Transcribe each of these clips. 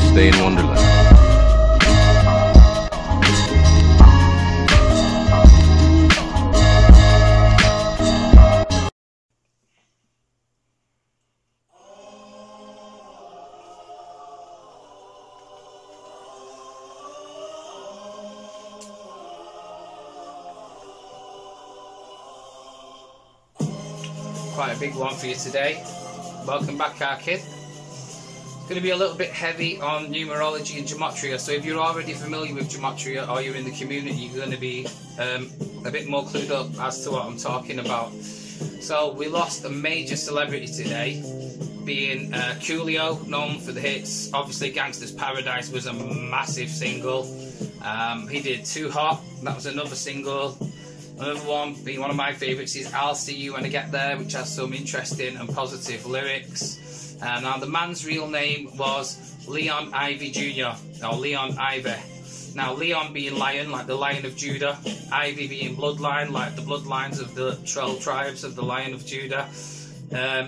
stay in Wonderland. Quite a big one for you today. Welcome back, our kid. It's going to be a little bit heavy on numerology and gematria, so if you're already familiar with gematria or you're in the community, you're going to be a bit more clued up as to what I'm talking about. So we lost a major celebrity today, being Coolio, known for the hits. Obviously Gangsta's Paradise was a massive single. He did Too Hot, that was another single. Another one, being one of my favourites, is I'll See You When I Get There, which has some interesting and positive lyrics. Now, the man's real name was Leon Ivey Jr., or Leon Ivey. Now, Leon being lion, like the Lion of Judah. Ivey being bloodline, like the bloodlines of the 12 tribes of the Lion of Judah.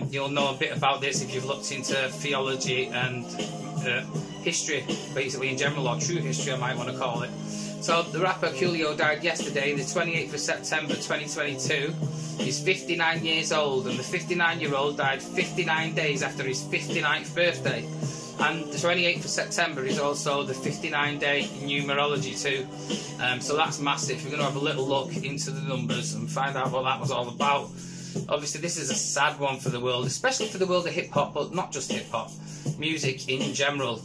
You'll know a bit about this if you've looked into theology and history, basically in general, or true history I might want to call it. So the rapper Coolio died yesterday, the 28th of September 2022. He's 59 years old, and the 59-year-old died 59 days after his 59th birthday. And the 28th of September is also the 59-day numerology too. So that's massive. We're going to have a little look into the numbers and find out what that was all about. Obviously this is a sad one for the world, especially for the world of hip-hop, but not just hip-hop, music in general.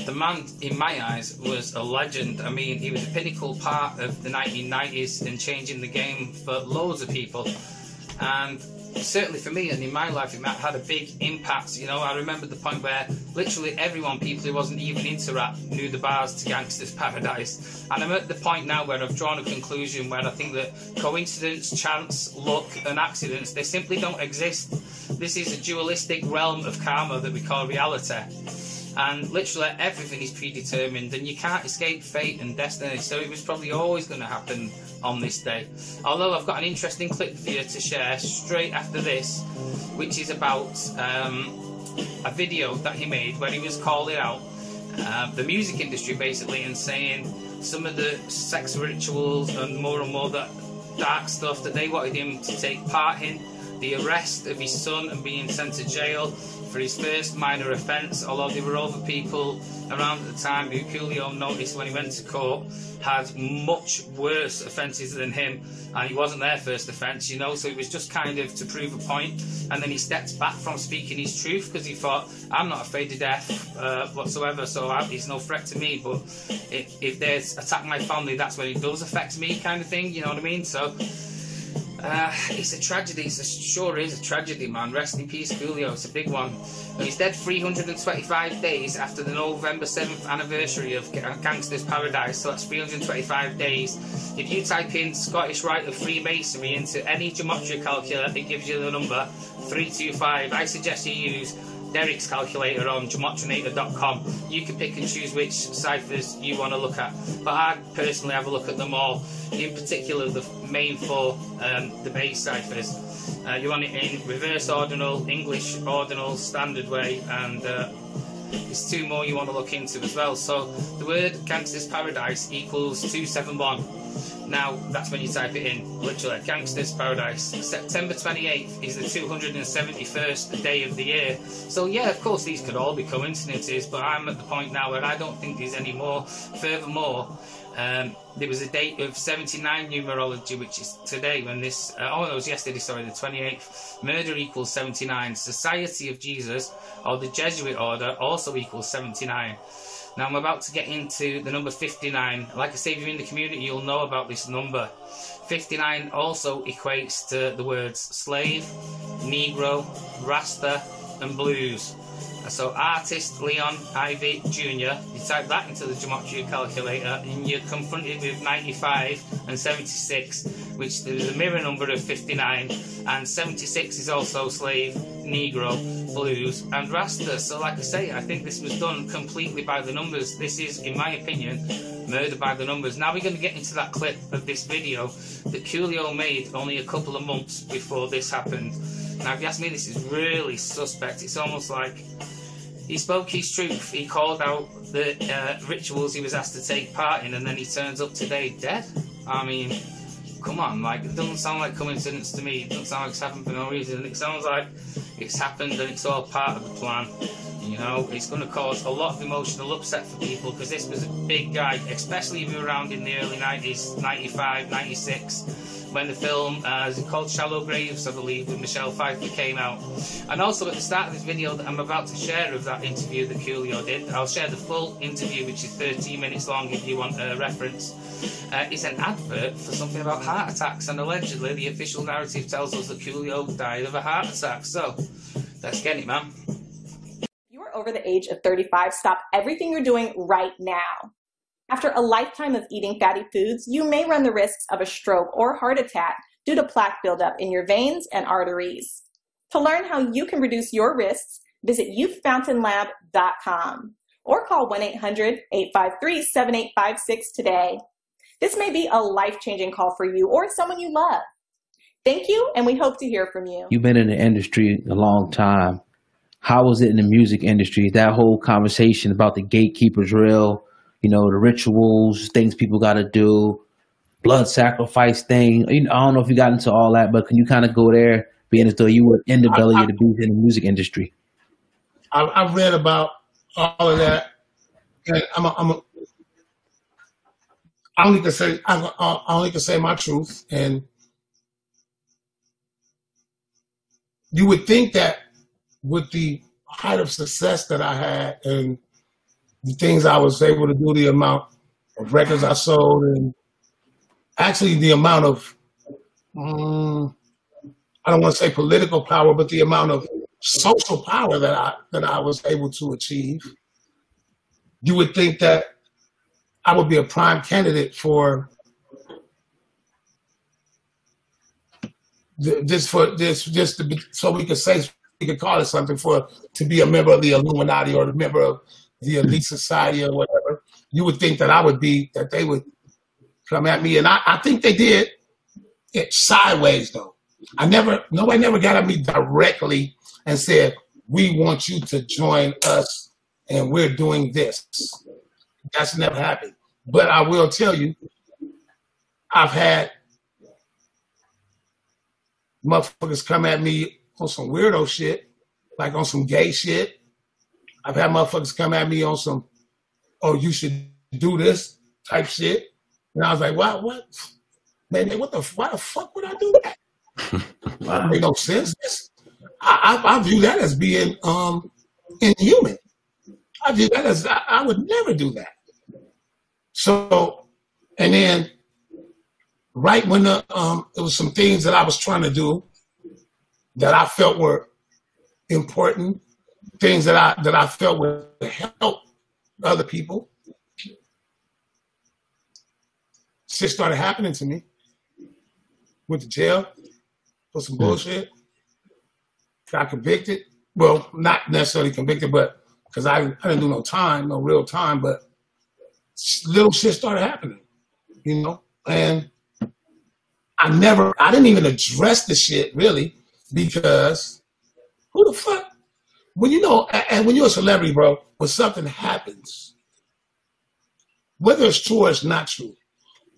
The man, in my eyes, was a legend. I mean, he was a pinnacle part of the 1990s and changing the game for loads of people. And certainly for me and in my life, it had a big impact. You know, I remember the point where literally everyone, people who wasn't even into rap, knew the bars to Gangsta's Paradise. And I'm at the point now where I've drawn a conclusion where I think that coincidence, chance, luck and accidents, they simply don't exist. This is a dualistic realm of karma that we call reality. And literally everything is predetermined and you can't escape fate and destiny, so it was probably always going to happen on this day. Although I've got an interesting clip for you to share straight after this, which is about a video that he made where he was calling out the music industry basically and saying some of the sex rituals and more that dark stuff that they wanted him to take part in. The arrest of his son and being sent to jail for his first minor offence, although there were other people around at the time who Coolio noticed when he went to court had much worse offences than him, and he wasn't their first offence, you know, so it was just kind of to prove a point. And then he stepped back from speaking his truth because he thought, I'm not afraid of death whatsoever, so it's no threat to me, but if they attack my family, that's when it does affect me, kind of thing, you know what I mean? So it's a tragedy, it sure is a tragedy, man. Rest in peace, Coolio, it's a big one. He's dead 325 days after the November 7th anniversary of Gangsta's Paradise, so that's 325 days. If you type in Scottish Rite of Freemasonry into any gematria calculator, it gives you the number 325. I suggest you use Derek's calculator on gematrinator.com. You can pick and choose which ciphers you want to look at, but I personally have a look at them all, in particular the main four, the base ciphers. You want it in reverse ordinal, English ordinal, standard way, and there's two more you want to look into as well. So the word Gangsta's Paradise equals 271. Now that's when you type it in, literally, Gangsta's Paradise. September 28th is the 271st day of the year. So yeah, of course these could all be coincidences, but I'm at the point now where I don't think there's any more. Furthermore, there was a date of 79 numerology, which is today when this, oh no, it was yesterday, sorry, the 28th. Murder equals 79. Society of Jesus, or the Jesuit order, also equals 79. Now I'm about to get into the number 59. Like I say, if you're in the community, you'll know about this number. 59 also equates to the words slave, Negro, Rasta and blues. So artist Leon Ivey Jr., you type that into the gematria calculator and you're confronted with 95 and 76, which there's a mirror number of 59, and 76 is also slave, Negro, blues and Rasta. So like I say, I think this was done completely by the numbers. This is, in my opinion, murder by the numbers. Now we're going to get into that clip of this video that Coolio made only a couple of months before this happened. Now if you ask me, this is really suspect. It's almost like he spoke his truth. He called out the rituals he was asked to take part in, and then he turns up today dead. I mean, come on, like, it doesn't sound like coincidence to me. It doesn't sound like it's happened for no reason. It sounds like it's happened and it's all part of the plan. You know, it's going to cause a lot of emotional upset for people, because this was a big guy, especially if you were around in the early 90s, 95, 96, when the film, is it called Shallow Graves, I believe, with Michelle Pfeiffer came out. And also at the start of this video that I'm about to share of that interview that Coolio did, I'll share the full interview, which is 13 minutes long if you want a reference. It's an advert for something about heart attacks, and allegedly the official narrative tells us that Coolio died of a heart attack. So, let's get it, man. Over the age of 35, stop everything you're doing right now. After a lifetime of eating fatty foods, you may run the risks of a stroke or heart attack due to plaque buildup in your veins and arteries. To learn how you can reduce your risks, visit youthfountainlab.com or call 1-800-853-7856 today. This may be a life-changing call for you or someone you love. Thank you, and we hope to hear from you. You've been in the industry a long time. How was it in the music industry? That whole conversation about the gatekeepers real, you know, the rituals, things people got to do, blood sacrifice thing. You know, I don't know if you got into all that, but can you kind of go there, being as though you were in the belly of the beast in the music industry? I've read about all of that, and I only can say my truth. And you would think that with the height of success that I had and the things I was able to do, the amount of records I sold, and actually the amount of, I don't want to say political power, but the amount of social power that I was able to achieve, you would think that I would be a prime candidate for this, just to be, so we could say, we could call it something, to be a member of the Illuminati or a member of the elite society or whatever. You would think that that they would come at me, and I think they did it sideways though. Nobody never got at me directly and said, "We want you to join us and we're doing this." That's never happened. But I will tell you, I've had motherfuckers come at me on some weirdo shit, like on some gay shit. I've had motherfuckers come at me on some, "Oh, you should do this" type shit. And I was like, what? Man, why the fuck would I do that? That make no sense. I view that as being inhuman. I view that as, I would never do that. So, and then right when it was some things that I was trying to do that I felt were important, things that I felt would help other people, shit started happening to me. Went to jail for some bullshit. Got convicted. Well, not necessarily convicted, but because I didn't do no time, no real time, but little shit started happening, you know? And I didn't even address the shit really, because who the fuck, when you know, and when you're a celebrity, bro, when something happens, whether it's true or it's not true,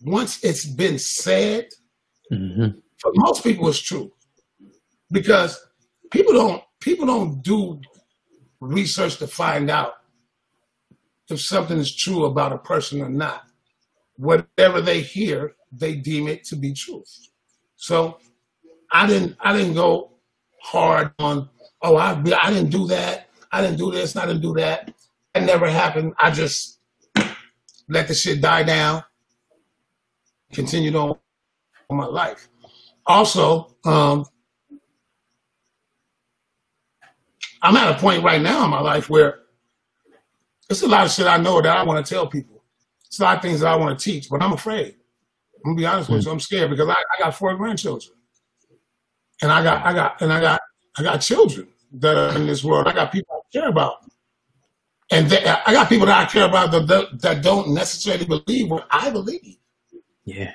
once it's been said, for most people it's true, because people don't do research to find out if something is true about a person or not. Whatever they hear, they deem it to be truth. So I didn't go hard on, "Oh, I didn't do that, I didn't do this, I didn't do that." That never happened. I just let the shit die down, continued on my life. Also, I'm at a point right now in my life where there's a lot of shit I know that I want to tell people. It's a lot of things that I want to teach, but I'm afraid. I'm gonna be honest with you, I'm scared, because I got 4 grandchildren, and I got children that are in this world. I got people I care about, and I got people that I care about that don't necessarily believe what I believe. Yeah,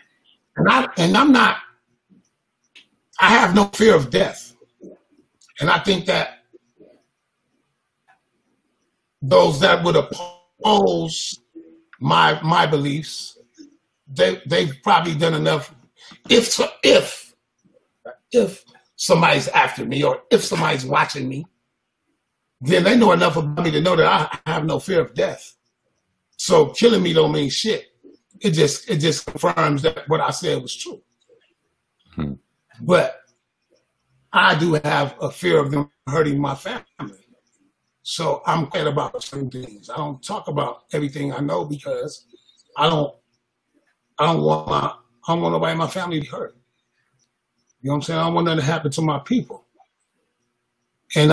and I'm not. I have no fear of death, and I think that those that would oppose my beliefs, they've probably done enough. If somebody's after me or if somebody's watching me, then they know enough about me to know that I have no fear of death. So killing me don't mean shit. It just confirms that what I said was true. But I do have a fear of them hurting my family. So I'm quiet about certain things. I don't talk about everything I know because I don't want nobody in my family to be hurt. You know what I'm saying? I don't want nothing to happen to my people. And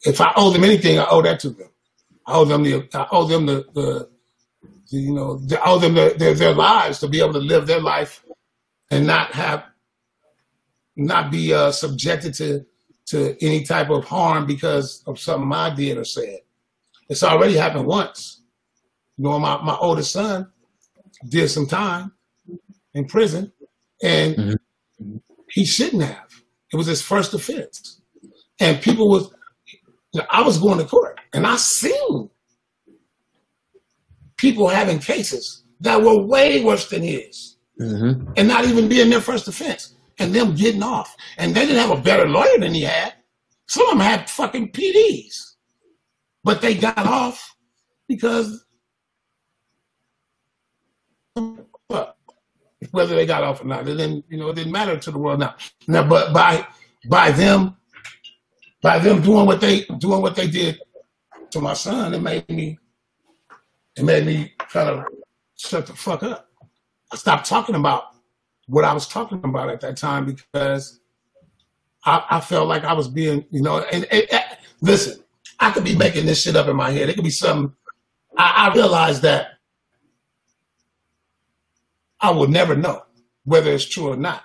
if I owe them anything, I owe that to them. I owe them their lives to be able to live their life and not be subjected to any type of harm because of something I did or said. It's already happened once. My oldest son did some time in prison, and he shouldn't have. It was his first offense. And I was going to court, and I seen people having cases that were way worse than his, and not even being their first offense, and them getting off. And they didn't have a better lawyer than he had. Some of them had fucking PDs, but they got off because whether they got off or not, it didn't matter to the world now. But by them doing what they did to my son, it made me kind of shut the fuck up. I stopped talking about what I was talking about at that time because I felt like I was being, listen, I could be making this shit up in my head. It could be something. I realized that I will never know whether it's true or not.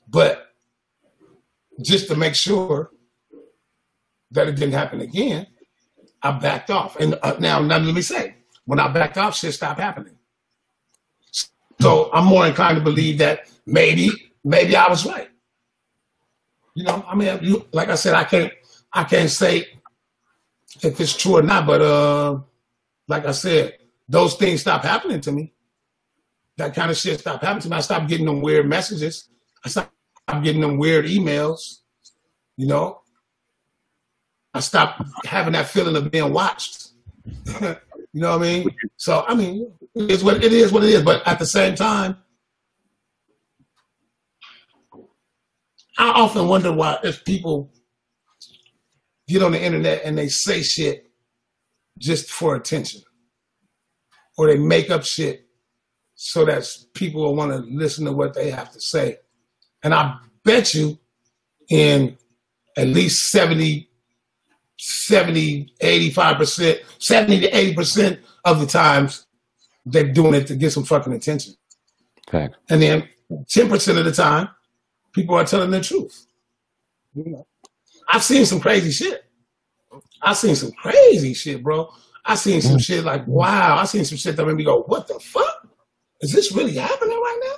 But just to make sure that it didn't happen again, I backed off. And now let me say, when I backed off, shit stopped happening. So I'm more inclined to believe that maybe I was right. Like I said, I can't say if it's true or not, but like I said, those things stopped happening to me. That kind of shit stopped happening to me. I stopped getting them weird messages. I stopped getting them weird emails. I stopped having that feeling of being watched. You know what I mean? So, it is what it is. But at the same time, I often wonder why if people get on the internet and they say shit just for attention, or they make up shit so that people will want to listen to what they have to say. And I bet you in at least 70, 85%, 70 to 80% of the times, they're doing it to get some fucking attention. Okay. And then 10% of the time, people are telling the truth. I've seen some crazy shit. I've seen some crazy shit, bro. I've seen some shit like, wow. I've seen some shit that made me go, what the fuck? Is this really happening right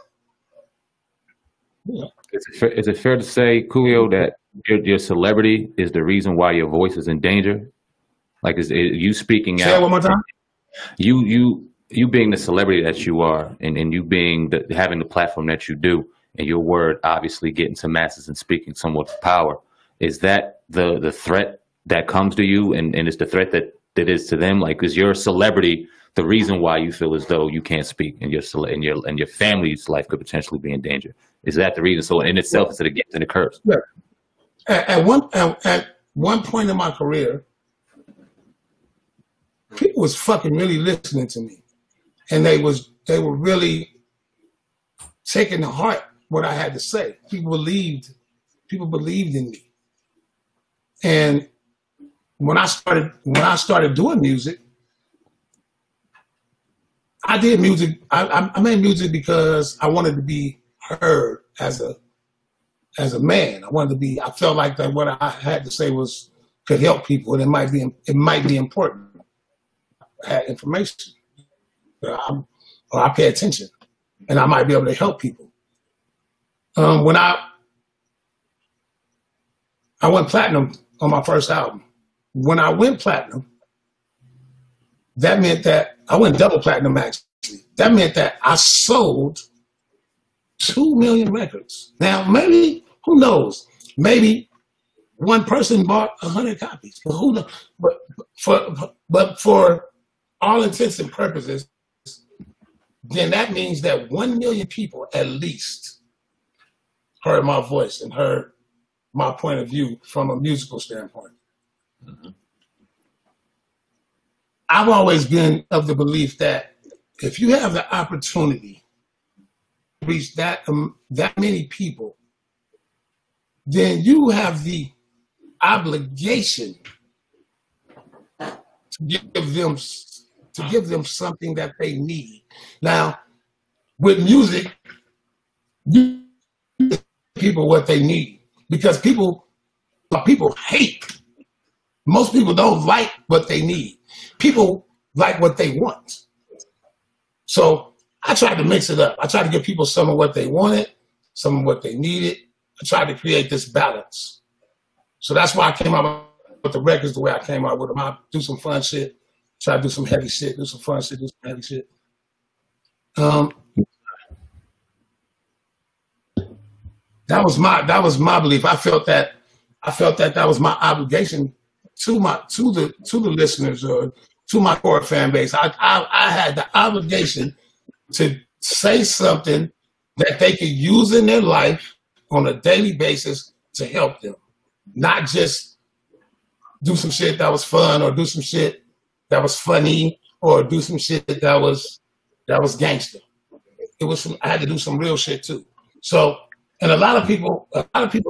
now? Is it fair to say, Coolio, that your celebrity is the reason why your voice is in danger? Like, is you speaking out? Say it one more time. You being the celebrity that you are, and you being having the platform that you do, and your word obviously getting to masses and speaking somewhat of power, is that the threat that comes to you, and it's the threat that is to them? Like, is your celebrity the reason why you feel as though you can't speak, and your family's life could potentially be in danger? Is that the reason? So in itself, is it a gift and a curse? Yeah. At one point in my career, people was fucking really listening to me, and they were really taking to heart what I had to say. People believed in me. And when I started doing music, I did music. I made music because I wanted to be heard as a man. I felt like that what I had to say could help people, and it might be important. I had information, or I pay attention, and I might be able to help people. When I went platinum on my first album. When I went platinum, that meant that I went double platinum actually. That meant that I sold 2 million records. Now, maybe, who knows? Maybe one person bought 100 copies. But who knows? But for all intents and purposes, then that means that 1 million people at least heard my voice and heard my point of view from a musical standpoint. Mm-hmm. I've always been of the belief that if you have the opportunity to reach that many people, then you have the obligation to give them something that they need. Now, with music, you give people what they need because people hate. Most people don't like what they need. People like what they want. So I tried to mix it up. I tried to give people some of what they wanted, some of what they needed. I tried to create this balance. So that's why I came out with the records the way I came out with them. I do some fun shit, try to do some heavy shit, do some fun shit, do some heavy shit. That was my belief. I felt that was my obligation to the listeners or to my core fan base. I had the obligation to say something that they could use in their life on a daily basis to help them, not just do some shit that was fun or do some shit that was funny or do some shit that was gangster. I had to do some real shit too. So, and a lot of people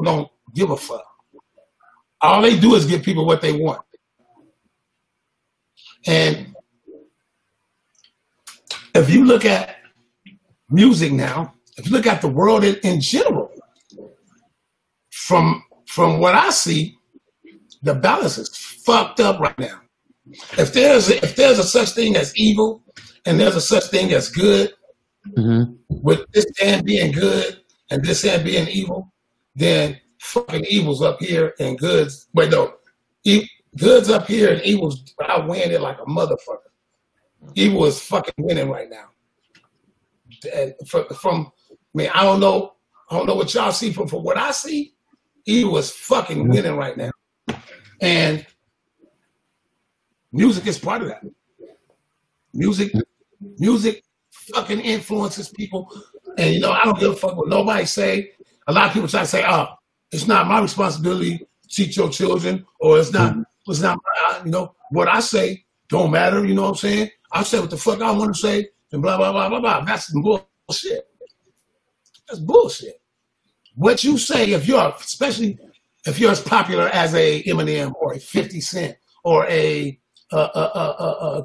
don't give a fuck. All they do is give people what they want. And if you look at music now, if you look at the world in general, from what I see, the balance is fucked up right now. If there's a such thing as evil and there's a such thing as good, mm-hmm. with this hand being good and this hand being evil, then fucking evil's up here and goods. Wait, no. Goods up here and evil's outweighing it like a motherfucker. Evil is fucking winning right now. And I don't know what y'all see from what I see. Evil is fucking winning right now. And music is part of that. Music fucking influences people. And I don't give a fuck what nobody say. A lot of people try to say, "Oh, it's not my responsibility to teach your children," or it's not what I say don't matter. You know what I'm saying? I say what the fuck I want to say, and blah blah blah blah blah. That's some bullshit. That's bullshit. What you say, especially if you're as popular as a Eminem or a 50 Cent or a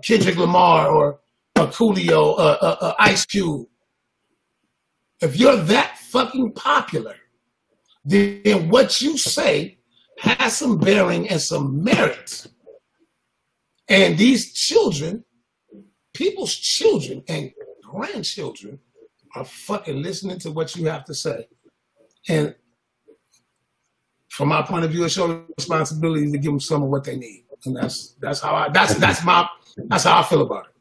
Kendrick Lamar or a Coolio, a Ice Cube, if you're that fucking popular, then what you say has some bearing and some merit. And these children, people's children and grandchildren are fucking listening to what you have to say. And from my point of view, it's your responsibility to give them some of what they need. And that's how I feel about it.